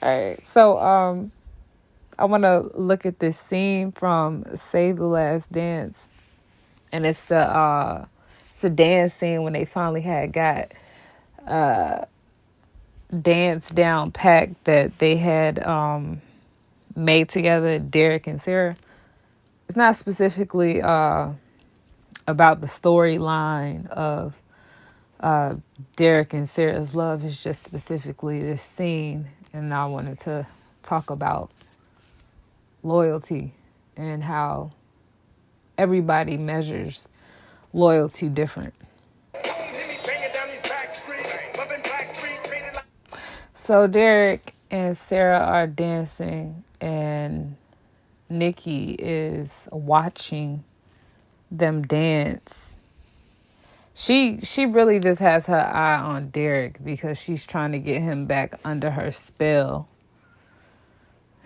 All right. So I want to look at this scene from Save the Last Dance, and it's a dance scene when they finally had got dance down packed that they had made together, Derek and Sarah. It's not specifically about the storyline of Derek and Sarah's love. It's just specifically this scene, and I wanted to talk about loyalty and how everybody measures loyalty different. So Derek and Sarah are dancing, and Nikki is watching them dance. She really just has her eye on Derek because she's trying to get him back under her spell.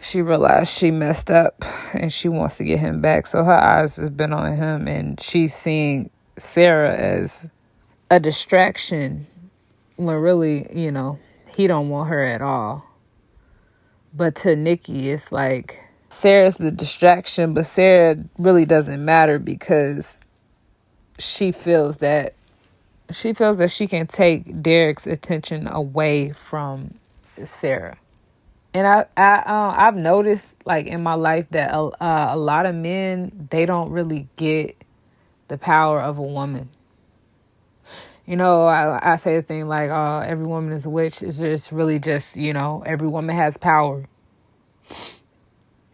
She realized she messed up and she wants to get him back. So her eyes has been on him, and she's seeing Sarah as a distraction when really, he don't want her at all. But to Nikki, it's like Sarah's the distraction, but Sarah really doesn't matter because she feels that she can take Derek's attention away from Sarah. And I've noticed, like, in my life that a lot of men, they don't really get the power of a woman. I say a thing like, every woman is a witch. It's just really just, every woman has power.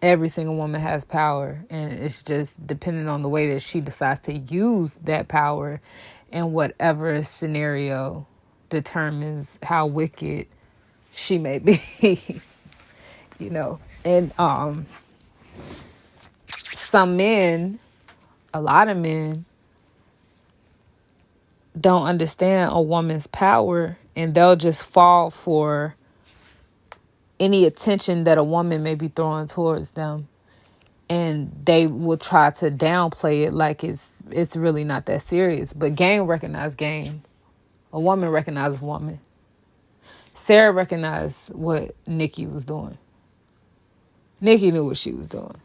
Every single woman has power. And it's just depending on the way that she decides to use that power in whatever scenario determines how wicked she may be. And some men, a lot of men, don't understand a woman's power, and they'll just fall for any attention that a woman may be throwing towards them, and they will try to downplay it like it's really not that serious. But game recognized game. A woman recognizes woman. Sarah recognized what Nikki was doing. Nikki knew what she was doing.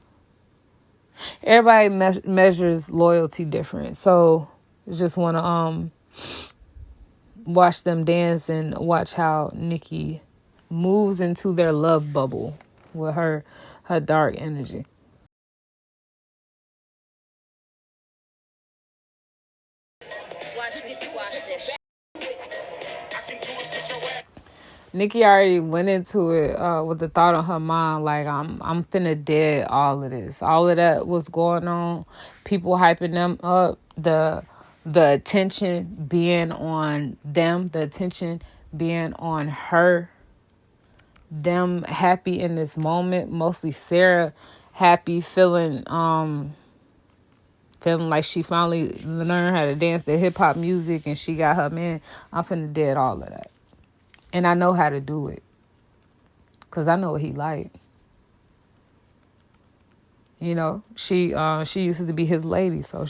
Everybody measures loyalty different, so I just want to watch them dance and watch how Nikki moves into their love bubble with her dark energy. Nikki already went into it with the thought on her mind, like, I'm finna dead all of this. All of that was going on. People hyping them up. The attention being on them. The attention being on her. Them happy in this moment. Mostly Sarah happy, feeling like she finally learned how to dance to hip hop music and she got her man. I'm finna dead all of that. And I know how to do it. Because I know what he like. She used to be his lady. So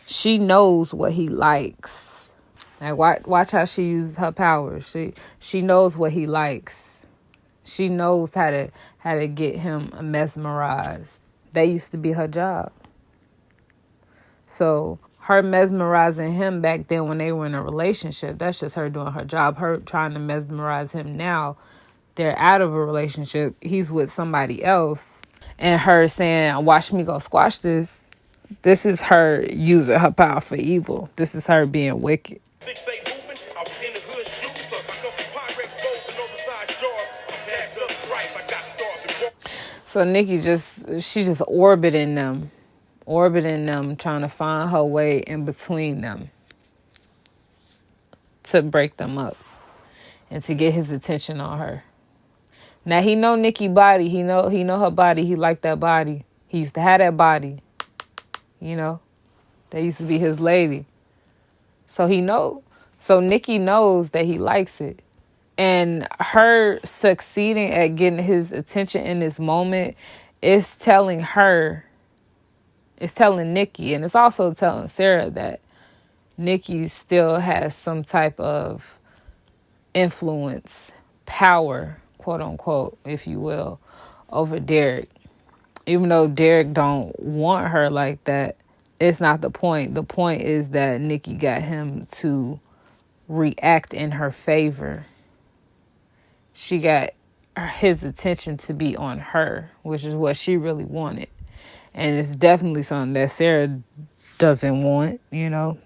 she knows what he likes. Like, watch how she uses her power. She knows what he likes. She knows how to get him mesmerized. That used to be her job. So her mesmerizing him back then when they were in a relationship, that's just her doing her job. Her trying to mesmerize him now. They're out of a relationship. He's with somebody else. And her saying, watch me go squash this. This is her using her power for evil. This is her being wicked. So Nikki just orbiting them, trying to find her way in between them to break them up and to get his attention on her. Now he know Nikki body. He know her body. He liked that body. He used to have that body. That used to be his lady. So Nikki knows that he likes it. And her succeeding at getting his attention in this moment is telling Nikki, and it's also telling Sarah that Nikki still has some type of influence, power quote unquote, if you will, over Derek. Even though Derek don't want her like that, it's not the point. The point is that Nikki got him to react in her favor. She got his attention to be on her, which is what she really wanted. And it's definitely something that Sarah doesn't want, you know.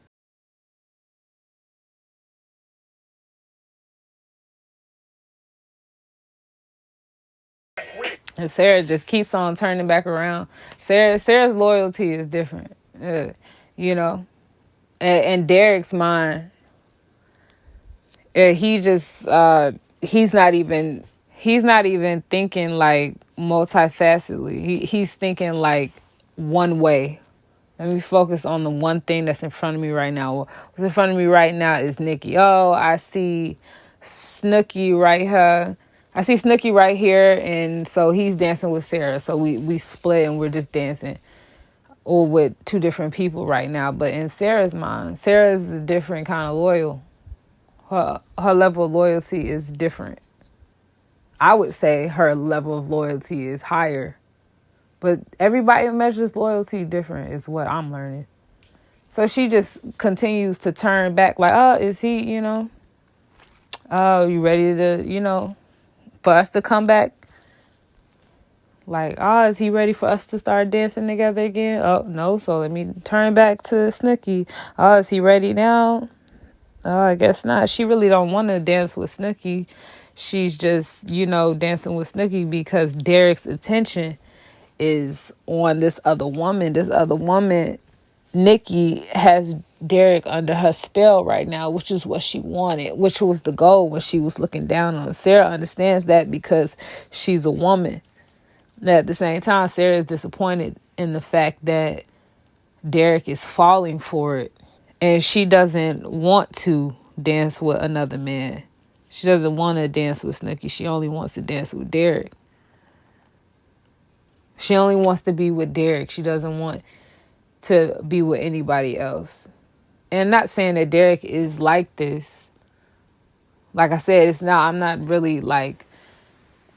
And Sarah just keeps on turning back around. Sarah's loyalty is different, you know. And Derek's mind, he just he's not even thinking like multifacetedly. He's thinking like one way. Let me focus on the one thing that's in front of me right now. What's in front of me right now is Nikki. Oh, I see Snooki right here. I see Snooki right here, and so he's dancing with Sarah. So we split and we're just dancing, or with two different people right now. But in Sarah's mind, Sarah's a different kind of loyal. Her level of loyalty is different. I would say her level of loyalty is higher. But everybody measures loyalty different is what I'm learning. So she just continues to turn back like, oh, is he, oh, you ready to, for us to come back? Like, oh, is he ready for us to start dancing together again? Oh, no, so let me turn back to Snooki. Oh, is he ready now? Oh, I guess not. She really don't want to dance with Snooki. She's just, dancing with Snooki because Derek's attention is on this other woman. This other woman, Nikki, has Derek under her spell right now, which is what she wanted, which was the goal when she was looking down on him. Sarah understands that because she's a woman. At the same time, Sarah is disappointed in the fact that Derek is falling for it. And she doesn't want to dance with another man. She doesn't want to dance with Snooki. She only wants to dance with Derek. She only wants to be with Derek. She doesn't want to be with anybody else. And I'm not saying that Derek is like this. Like I said, I'm not really like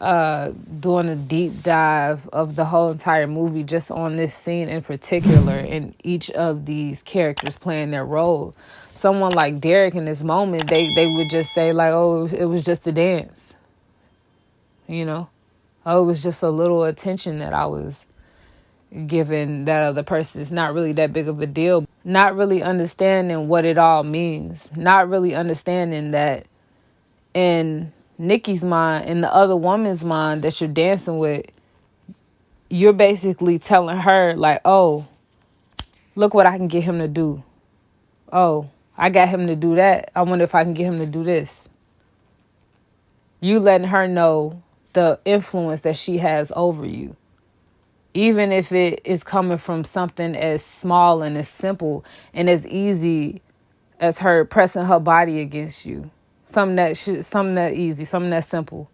doing a deep dive of the whole entire movie just on this scene in particular and each of these characters playing their role. Someone like Derek in this moment, they would just say like, oh, it was just a dance. Oh, it was just a little attention that I was giving that other person. It's not really that big of a deal. Not really understanding what it all means. Not really understanding that in Nikki's mind, in the other woman's mind that you're dancing with, you're basically telling her like, oh, look what I can get him to do. Oh, I got him to do that. I wonder if I can get him to do this. You letting her know the influence that she has over you. Even if it is coming from something as small and as simple and as easy as her pressing her body against you. Something that easy, something that simple.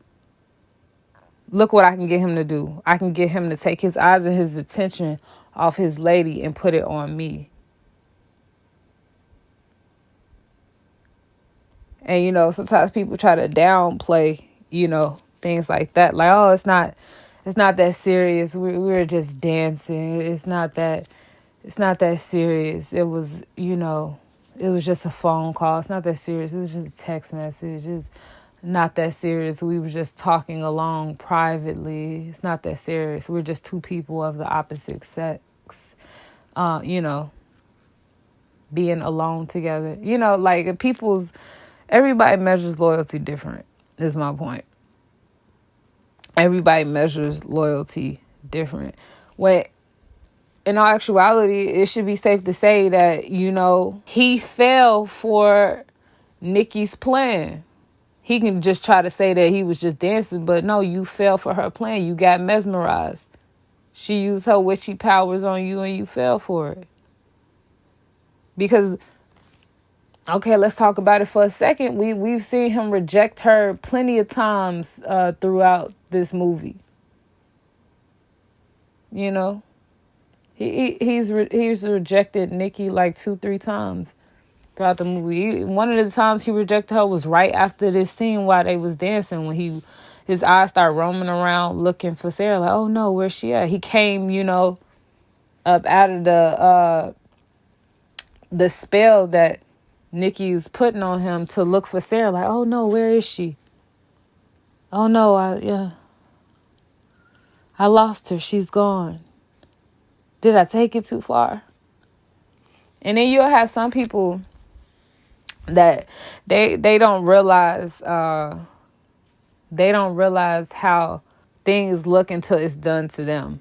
Look what I can get him to do. I can get him to take his eyes and his attention off his lady and put it on me. And, sometimes people try to downplay, things like that. Like, oh, it's not that serious. We're just dancing. It's not that serious. It was, it was just a phone call. It's not that serious. It was just a text message. It's not that serious. We were just talking along privately. It's not that serious. We're just two people of the opposite sex, being alone together. Like everybody measures loyalty different, is my point. Everybody measures loyalty different. When in all actuality, it should be safe to say that, he fell for Nikki's plan. He can just try to say that he was just dancing, but no, you fell for her plan. You got mesmerized. She used her witchy powers on you and you fell for it. Because, okay, let's talk about it for a second. We've seen him reject her plenty of times throughout this movie. He's rejected Nikki like 2-3 times throughout the movie. One of the times he rejected her was right after this scene while they was dancing, when he his eyes start roaming around looking for Sarah. Like, oh no, where's she at? He came, up out of the spell that Nikki was putting on him to look for Sarah. Like, oh no, where is she? Oh no, I lost her. She's gone. Did I take it too far? And then you'll have some people that they don't realize how things look until it's done to them.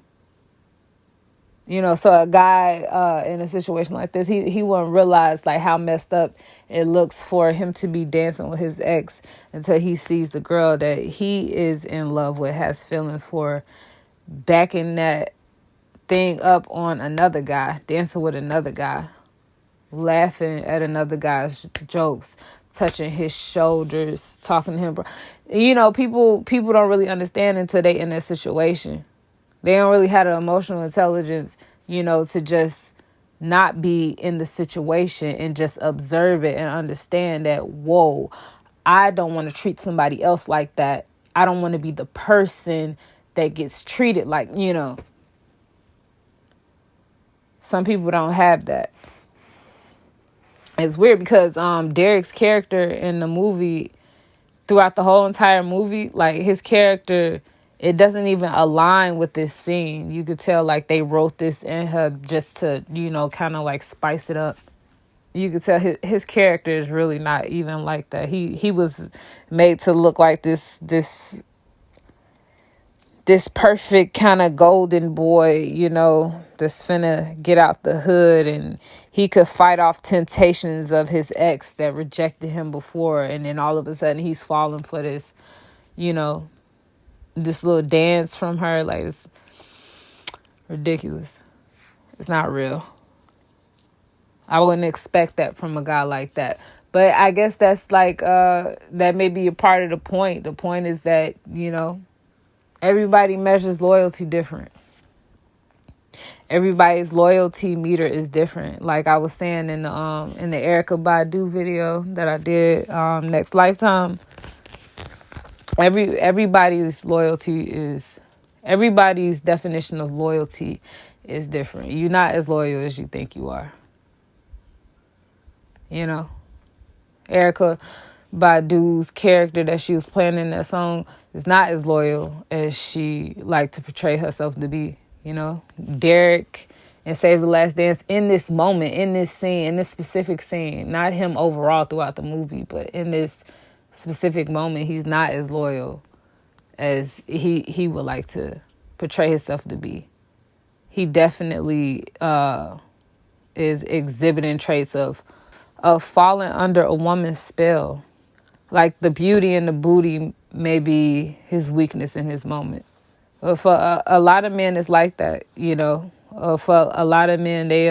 So a guy in a situation like this, he wouldn't realize like how messed up it looks for him to be dancing with his ex until he sees the girl that he is in love with, has feelings for, backing that thing up on another guy, dancing with another guy, laughing at another guy's jokes, touching his shoulders, talking to him. People don't really understand until they in that situation. They don't really have the emotional intelligence, to just not be in the situation and just observe it and understand that, whoa, I don't want to treat somebody else like that. I don't want to be the person that gets treated like, some people don't have that. It's weird because Derek's character in the movie, throughout the whole entire movie, like his character, it doesn't even align with this scene. You could tell like they wrote this in her just to, kind of like spice it up. You could tell his character is really not even like that. He was made to look like this perfect kind of golden boy, that's finna get out the hood, and he could fight off temptations of his ex that rejected him before. And then all of a sudden he's falling for this, this little dance from her. Like, it's ridiculous. It's not real. I wouldn't expect that from a guy like that. But I guess that's like, that may be a part of the point. The point is that, everybody measures loyalty different. Everybody's loyalty meter is different. Like I was saying in the Erykah Badu video that I did, Next Lifetime. Everybody's definition of loyalty is different. You're not as loyal as you think you are. Erykah Badu's character that she was playing in that song is not as loyal as she liked to portray herself to be. Derek and Save the Last Dance, in this moment, in this scene, in this specific scene, not him overall throughout the movie, but in this specific moment, he's not as loyal as he would like to portray himself to be. He definitely is exhibiting traits of falling under a woman's spell. Like the beauty and the booty may be his weakness in his moment. But for a lot of men, it's like that, For a lot of men, they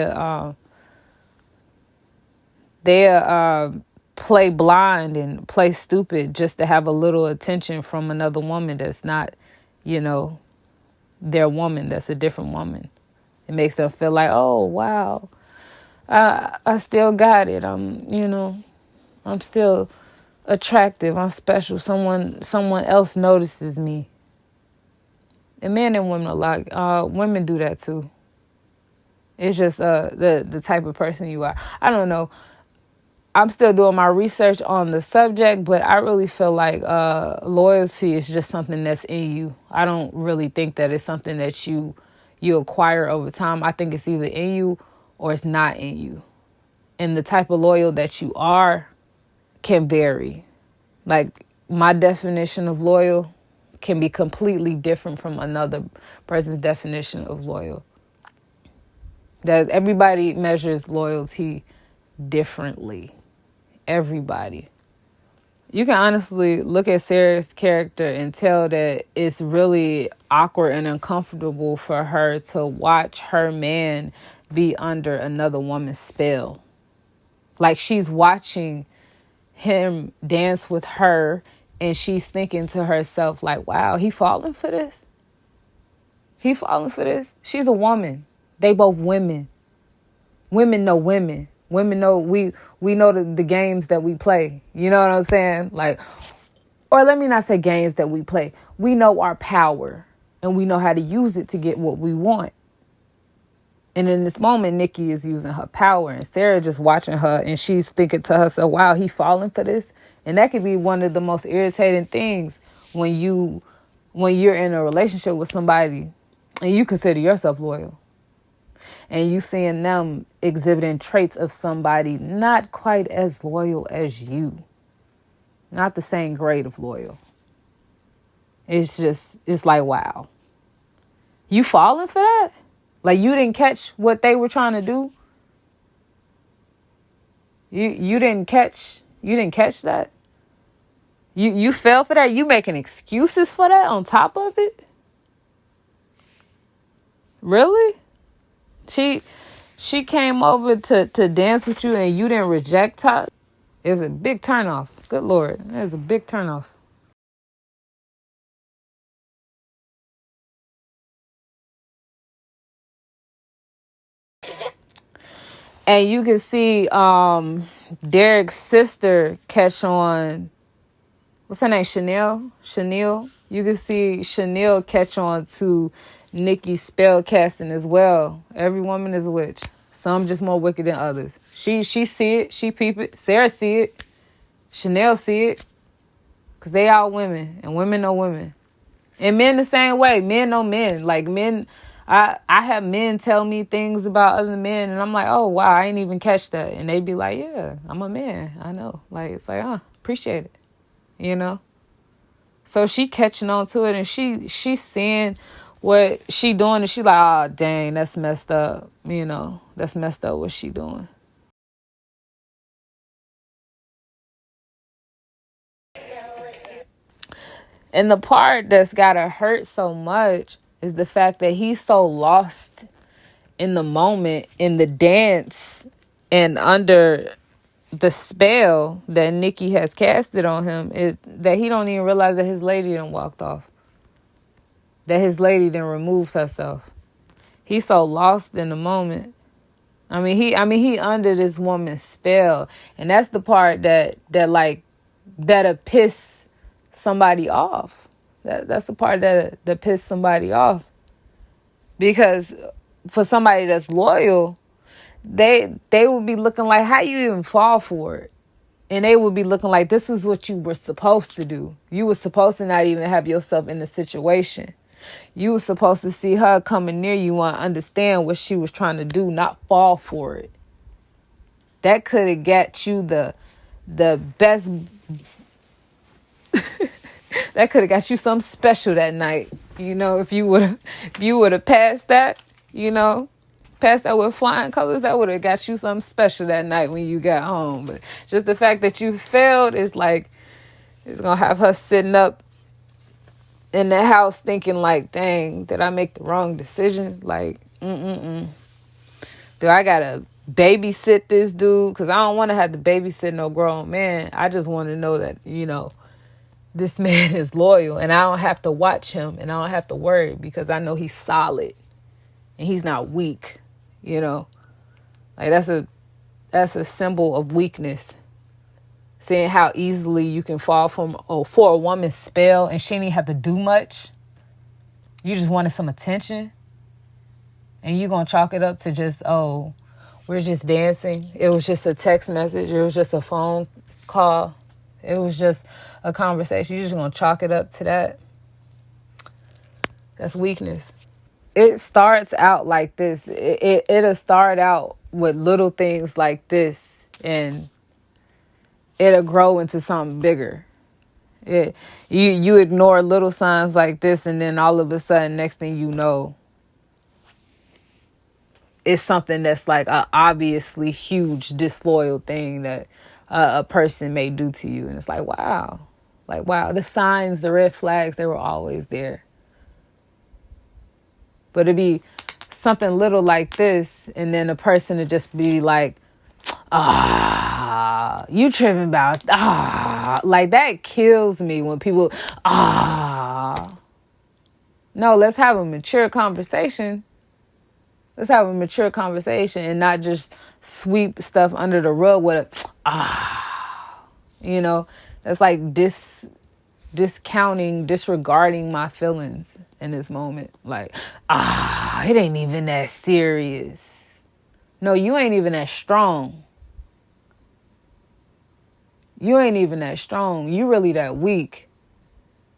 play blind and play stupid just to have a little attention from another woman that's not, their woman, that's a different woman. It makes them feel like, oh, wow, I still got it. I'm still attractive. I'm special. Someone else notices me. And men and women alike, women do that too. It's just the type of person you are. I don't know. I'm still doing my research on the subject, but I really feel like loyalty is just something that's in you. I don't really think that it's something that you acquire over time. I think it's either in you or it's not in you. And the type of loyal that you are can vary. Like my definition of loyal can be completely different from another person's definition of loyal. That everybody measures loyalty differently. Everybody. You can honestly look at Sarah's character and tell that it's really awkward and uncomfortable for her to watch her man be under another woman's spell. Like she's watching him dance with her and she's thinking to herself like, wow, he falling for this? He falling for this? She's a woman. They both women. Women know women. Women know we know the games that we play. You know what I'm saying? Like, or let me not say games that we play. We know our power and we know how to use it to get what we want. And in this moment, Nikki is using her power and Sarah just watching her, and she's thinking to herself, wow, he falling for this. And that could be one of the most irritating things when you're in a relationship with somebody and you consider yourself loyal. And you seeing them exhibiting traits of somebody not quite as loyal as you. Not the same grade of loyal. It's like, wow. You falling for that? Like, you didn't catch what they were trying to do? You didn't catch that? You fell for that? You making excuses for that on top of it? Really? She came over to dance with you and you didn't reject her? It's a big turnoff. Good Lord. It's a big turnoff. And you can see Derek's sister catch on. What's her name? Chanel. You can see Chanel catch on to Nikki's spell casting as well. Every woman is a witch. Some just more wicked than others. She see it. She peep it. Sarah see it. Chanel see it. Because they all women. And women know women. And men the same way. Men know men. Like men, I have men tell me things about other men. And I'm like, oh, wow, I ain't even catch that. And they be like, yeah, I'm a man. I know. Like, it's like, appreciate it. You know? So she catching on to it and she seeing what she doing and she like, oh, dang, that's messed up. You know, that's messed up what she doing. And the part that's gotta hurt so much is the fact that he's so lost in the moment, in the dance, and under the spell that Nikki has casted on him, that he don't even realize that his lady done walked off. That his lady done removed herself. He's so lost in the moment. He under this woman's spell. And that's the part that'll piss somebody off. That's the part that piss somebody off. Because for somebody that's loyal, they would be looking like, how you even fall for it? And they would be looking like, this is what you were supposed to do. You were supposed to not even have yourself in the situation. You were supposed to see her coming near you and understand what she was trying to do, not fall for it. That could have got you the best. That could have got you something special that night. You know, if you would have passed that, passed that with flying colors, that would have got you something special that night when you got home. But just the fact that you failed is like, it's going to have her sitting up in the house thinking like, dang, did I make the wrong decision? Like, do I got to babysit this dude? Because I don't want to have to babysit no grown man. I just want to know that, this man is loyal and I don't have to watch him and I don't have to worry because I know he's solid and he's not weak, Like that's a symbol of weakness. Seeing how easily you can fall for a woman's spell and she didn't have to do much. You just wanted some attention. And you're going to chalk it up to just, we're just dancing. It was just a text message. It was just a phone call. It was just a conversation. You're just going to chalk it up to that. That's weakness. It starts out like this. It'll start out with little things like this. And it'll grow into something bigger. You ignore little signs like this, and then all of a sudden, next thing you know, it's something that's like a obviously huge disloyal thing that a person may do to you. And it's like, wow. The signs, the red flags, they were always there. But it'd be something little like this, and then a person would just be like, you tripping about, like that kills me when people, no, let's have a mature conversation. Let's have a mature conversation and not just sweep stuff under the rug with a, that's like discounting, disregarding my feelings in this moment. Like, it ain't even that serious. No, you ain't even that strong. You ain't even that strong. You really that weak.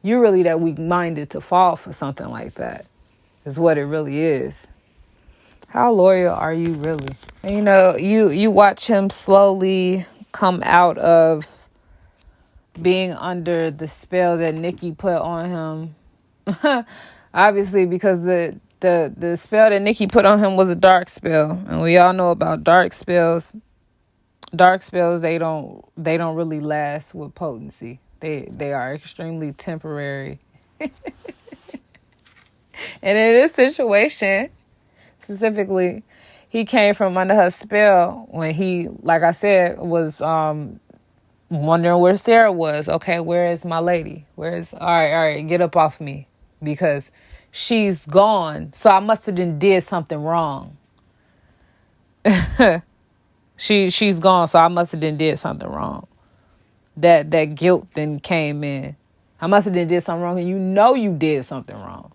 You're really that weak-minded to fall for something like that. Is what it really is. How loyal are you really? And, you watch him slowly come out of being under the spell that Nikki put on him. Obviously, because the spell that Nikki put on him was a dark spell, and we all know about dark spells. Dark spells, they don't really last with potency. They are extremely temporary. And in this situation, specifically, he came from under her spell when he, like I said, was wondering where Sarah was. Okay, where is my lady? All right, get up off me, because she's gone. So I must have did something wrong. She's gone, so I must have did something wrong. That guilt then came in. I must have did something wrong, and you did something wrong.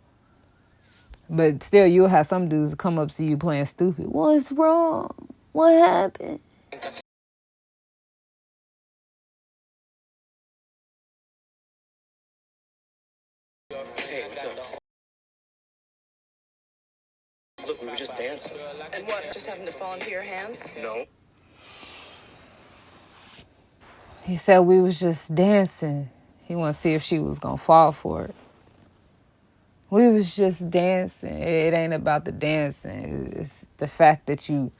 But still, you'll have some dudes come up to you playing stupid. What's wrong? What happened? Hey, what's up? Look, we were just dancing. And what, just happened to fall into your hands? No. He said we was just dancing. He wanted to see if she was going to fall for it. We was just dancing. It ain't about the dancing. It's the fact that you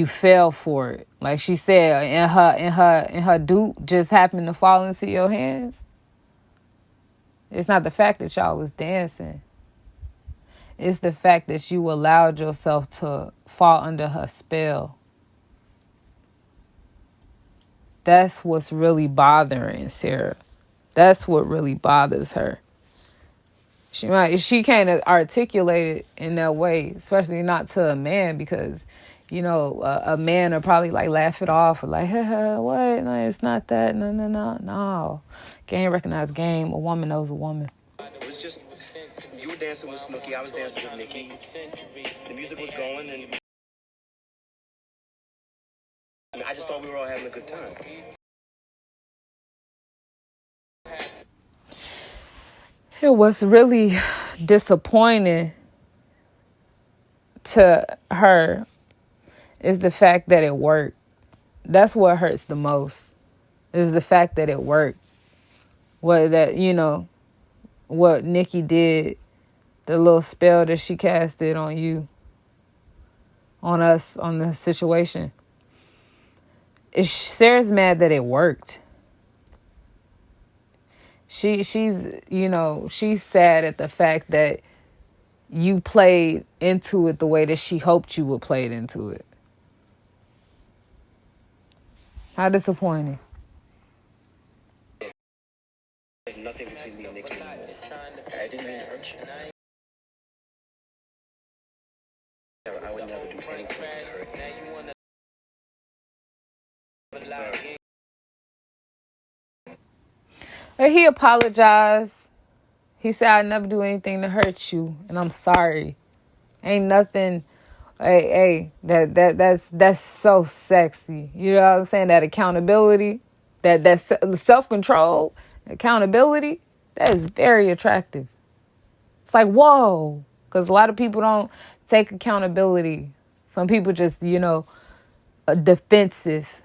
fell for it. Like she said, in her dupe just happened to fall into your hands. It's not the fact that y'all was dancing. It's the fact that you allowed yourself to fall under her spell. That's what's really bothering Sarah. That's what really bothers her. She can't articulate it in that way, especially not to a man, because, a man will probably like laugh it off or like, what? No, it's not that. No. Game recognize game. A woman knows a woman. It was just, you were dancing with Snooki, I was dancing with Nikki. The music was going, and I just thought we were all having a good time. It was really disappointing to her is the fact that it worked. That's what hurts the most, is the fact that it worked. What Nikki did, the little spell that she casted on you, on us, on the situation. Sarah's mad that it worked. She's sad at the fact that you played into it the way that she hoped you would play into it. How disappointing. There's nothing between me and Nikki anymore. I didn't mean to hurt you. I would never do anything to hurt you. I'm sorry. And he apologized. He said, I never do anything to hurt you, and I'm sorry. Ain't nothing. That's so sexy. You know what I'm saying? That accountability, that self-control, accountability, that is very attractive. It's like, whoa, because a lot of people don't take accountability. Some people just, defensive.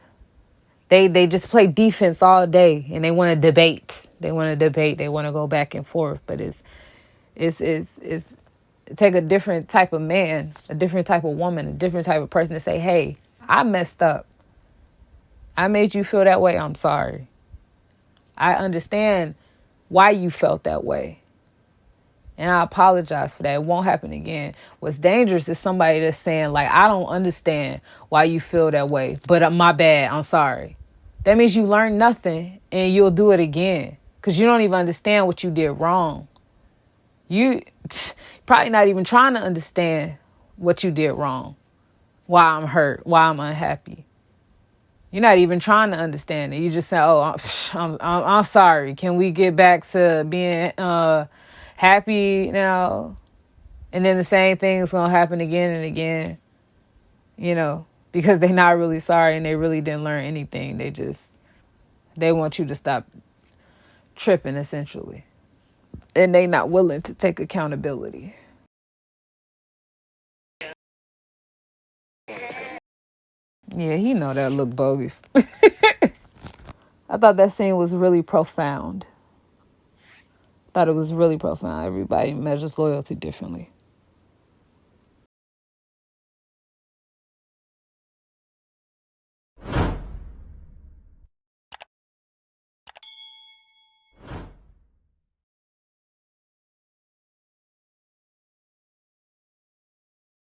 They just play defense all day, and they want to debate. They want to go back and forth. But it's take a different type of man, a different type of woman, a different type of person to say, hey, I messed up. I made you feel that way. I'm sorry. I understand why you felt that way. And I apologize for that. It won't happen again. What's dangerous is somebody that's saying, like, I don't understand why you feel that way, but my bad. I'm sorry. That means you learned nothing and you'll do it again because you don't even understand what you did wrong. You probably not even trying to understand what you did wrong, why I'm hurt, why I'm unhappy. You're not even trying to understand it. You just say, "Oh, I'm sorry. Can we get back to being happy now?" And then the same thing is gonna happen again and again, because they're not really sorry and they really didn't learn anything. They want you to stop tripping, essentially, and they not willing to take accountability. Yeah, he know that look bogus. I thought that scene was really profound. Thought it was really profound. Everybody measures loyalty differently.